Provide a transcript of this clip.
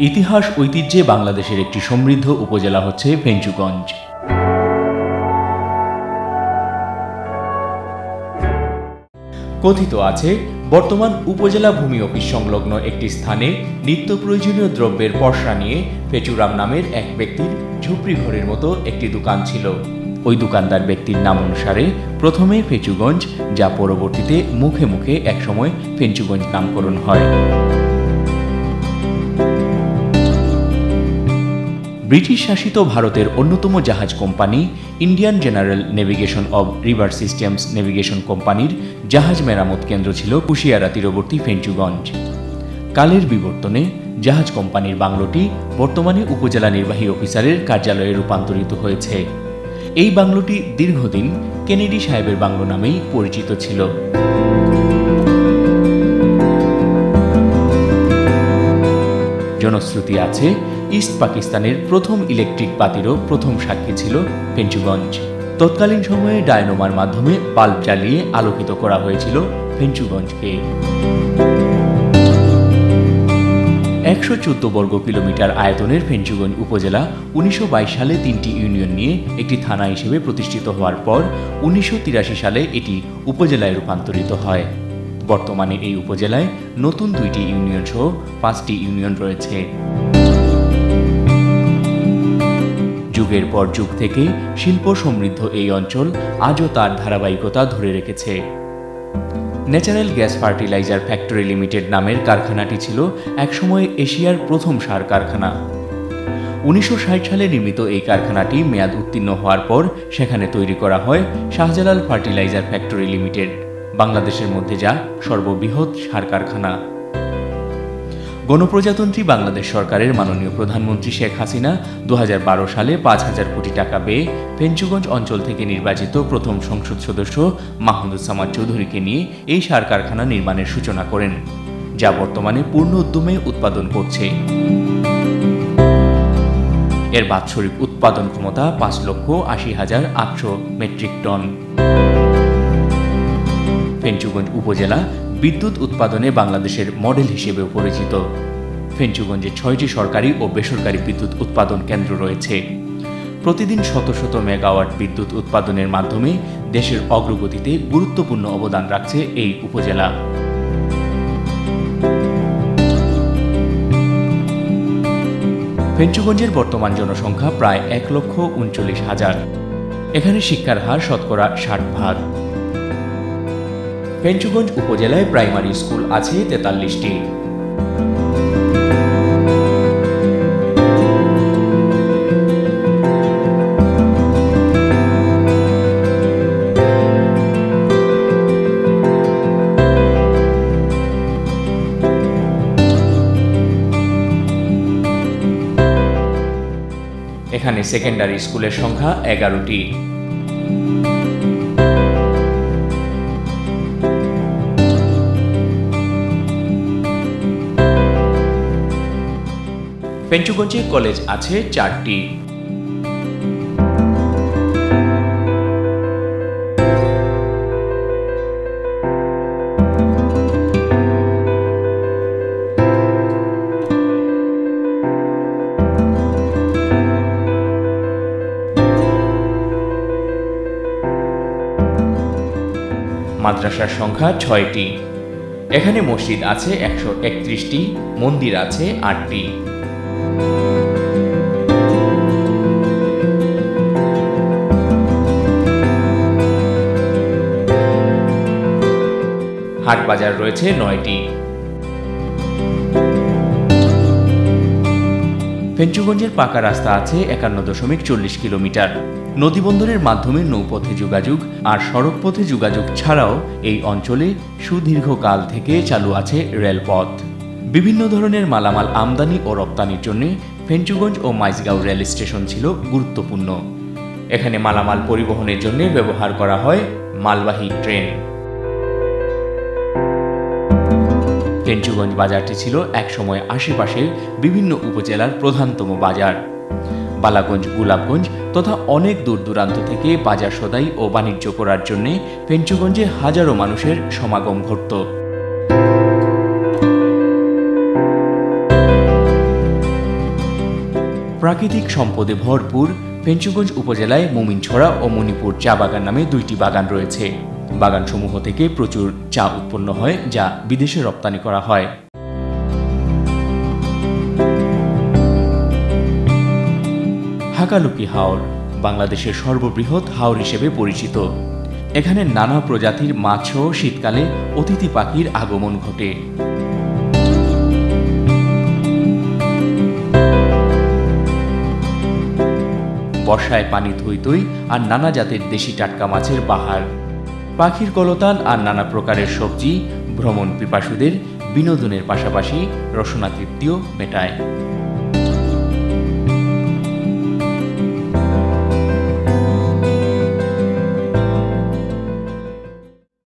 ইতিহাস ঐতিহ্যে বাংলাদেশের একটি সমৃদ্ধ উপজেলা হচ্ছে ফেঞ্চুগঞ্জ। কথিত আছে, বর্তমান উপজেলা ভূমি অফিস সংলগ্ন একটি স্থানে নিত্য প্রয়োজনীয় দ্রব্যের পসরা নিয়ে ফেচুরাম নামের এক ব্যক্তির ঝুপড়ি ঘরের মতো একটি দোকান ছিল। ওই দোকানদার ব্যক্তির নাম অনুসারে প্রথমে ফেচুগঞ্জ, যা পরবর্তীতে মুখে মুখে একসময় ফেঞ্চুগঞ্জ নামকরণ হয়। ব্রিটিশ শাসিত ভারতের অন্যতম জাহাজ company Indian general navigation of river systems navigation কোম্পানির জাহাজ মেরামত কেন্দ্র ছিল কুশিয়ারা তীরবর্তী ফেঞ্চুগঞ্জ। কালের বিবর্তনে জাহাজ কোম্পানির বাংলোটি বর্তমানে উপজেলা নির্বাহী অফিসারের কার্যালয়ে রূপান্তরিত হয়েছে। এই বাংলোটি দীর্ঘদিন কেনেডি সাহেবের বাংলো নামেই পরিচিত ছিল। জনশ্রুতি আছে, ইস্ট পাকিস্তানের প্রথম ইলেকট্রিক বাতিরও প্রথম সাক্ষী ছিল ফেঞ্চুগঞ্জ। তৎকালীন সময়ে ডায়নোমার মাধ্যমে বাল্ব জ্বালিয়ে আলোকিত করা হয়েছিল ফেঞ্চুগঞ্জকে। ১১৪ বর্গ কিলোমিটার আয়তনের ফেঞ্চুগঞ্জ উপজেলা ১৯২২ সালে ৩টি ইউনিয়ন নিয়ে একটি থানা হিসেবে প্রতিষ্ঠিত হওয়ার পর ১৯৮৩ সালে এটি উপজেলায় রূপান্তরিত হয়। বর্তমানে এই উপজেলায় নতুন ২টি ইউনিয়ন সহ ৫টি ইউনিয়ন রয়েছে। যুগের পর যুগ থেকে শিল্প সমৃদ্ধ এই অঞ্চল আজও তার ধারাবাহিকতা ধরে রেখেছে। Natural gas fertiliser factory limited নামের কারখানাটি ছিল একসময় এশিয়ার প্রথম সার কারখানা। ১৯৬০ সালে নির্মিত এই কারখানাটি মেয়াদ উত্তীর্ণ হওয়ার পর সেখানে তৈরি করা হয় শাহজালাল ফার্টিলাইজার ফ্যাক্টরি লিমিটেড, বাংলাদেশের মধ্যে যা সর্ববৃহৎ সার কারখানা। গণপ্রজাতন্ত্রী বাংলাদেশ সরকারের মাননীয় প্রধানমন্ত্রী শেখ হাসিনা ২০১২ সালে ৫,০০০ কোটি টাকা ব্যয়ে ফেঞ্চুগঞ্জ অঞ্চল থেকে নির্বাচিত প্রথম সংসদ সদস্য মাহমুদুজ্জামান চৌধুরীকে নিয়ে এই সার কারখানা নির্মাণের সূচনা করেন, যা বর্তমানে পূর্ণ উদ্যমে উৎপাদন করছে। এর বাৎসরিক উৎপাদন ক্ষমতা ৫,৮০,৮০০ মেট্রিক টন। ফেঞ্চুগঞ্জ উপজেলা বিদ্যুৎ উৎপাদনে বাংলাদেশের মডেল হিসেবেও পরিচিত। ফেঞ্চুগঞ্জে ৬টি সরকারি ও বেসরকারি বিদ্যুৎ উৎপাদন কেন্দ্র রয়েছে। প্রতিদিন শত শত মেগাওয়াট বিদ্যুৎ উৎপাদনের মাধ্যমে দেশের অগ্রগতিতে গুরুত্বপূর্ণ অবদান রাখছে এই উপজেলা। ফেঞ্চুগঞ্জের বর্তমান জনসংখ্যা প্রায় ১,৩৯,০০০। এখানে শিক্ষার হার শতকরা ৬০%। ফেঞ্চুগঞ্জ উপজেলায় প্রাইমারি স্কুল আছে ৪৩টি। এখানে সেকেন্ডারি স্কুলের সংখ্যা ১১টি। ফেঞ্চুগঞ্জে কলেজ আছে ৪টি। মাদ্রাসার সংখ্যা ৬টি। এখানে মসজিদ আছে ১৩১টি, মন্দির আছে ৮টি। হাট বাজার রয়েছে ৯টি। ফেঞ্চুগঞ্জের পাকা রাস্তা আছে ৫১.৪০ কিলোমিটার। নদীবন্দরের মাধ্যমে নৌপথে যোগাযোগ আর সড়কপথে যোগাযোগ ছাড়াও এই অঞ্চলে সুদীর্ঘকাল থেকে চালু আছে রেলপথ। বিভিন্ন ধরনের মালামাল আমদানি ও রপ্তানির জন্য ফেঞ্চুগঞ্জ ও মাইজগাঁও রেল স্টেশন ছিল গুরুত্বপূর্ণ। এখানে মালামাল পরিবহনের জন্য ব্যবহার করা হয় মালবাহী ট্রেন। ফেঞ্চুগঞ্জ বাজারটি ছিল একসময় আশেপাশের বিভিন্ন উপজেলার প্রধানতম বাজার। বালাগঞ্জ, গোলাপগঞ্জ তথা অনেক দূর দূরান্ত থেকে বাজার সদাই ও বাণিজ্য করার জন্য ফেঞ্চুগঞ্জে হাজারো মানুষের সমাগম ঘটত। প্রাকৃতিক সম্পদে ভরপুর পেঞ্চুগঞ্জ উপজেলায় মুমিনছড়া ও মণিপুর চা বাগান নামে দুইটি বাগান রয়েছে। বাগানসমূহ থেকে প্রচুর চা উৎপন্ন হয়, যা বিদেশে রপ্তানি করা হয়। হাকালুকি হাওর বাংলাদেশের সর্ববৃহৎ হাওর হিসেবে পরিচিত। এখানে নানা প্রজাতির মাছ ও শীতকালে অতিথি পাখির আগমন ঘটে। বর্ষায় পানি থই থই আর নানা জাতের দেশি টাটকা মাছের বাহার। পাখির কলতান আর নানা প্রকারের সবজি ভ্রমণ পিপাসুদের বিনোদনের পাশাপাশি রসনা তৃপ্তিও মেটায়।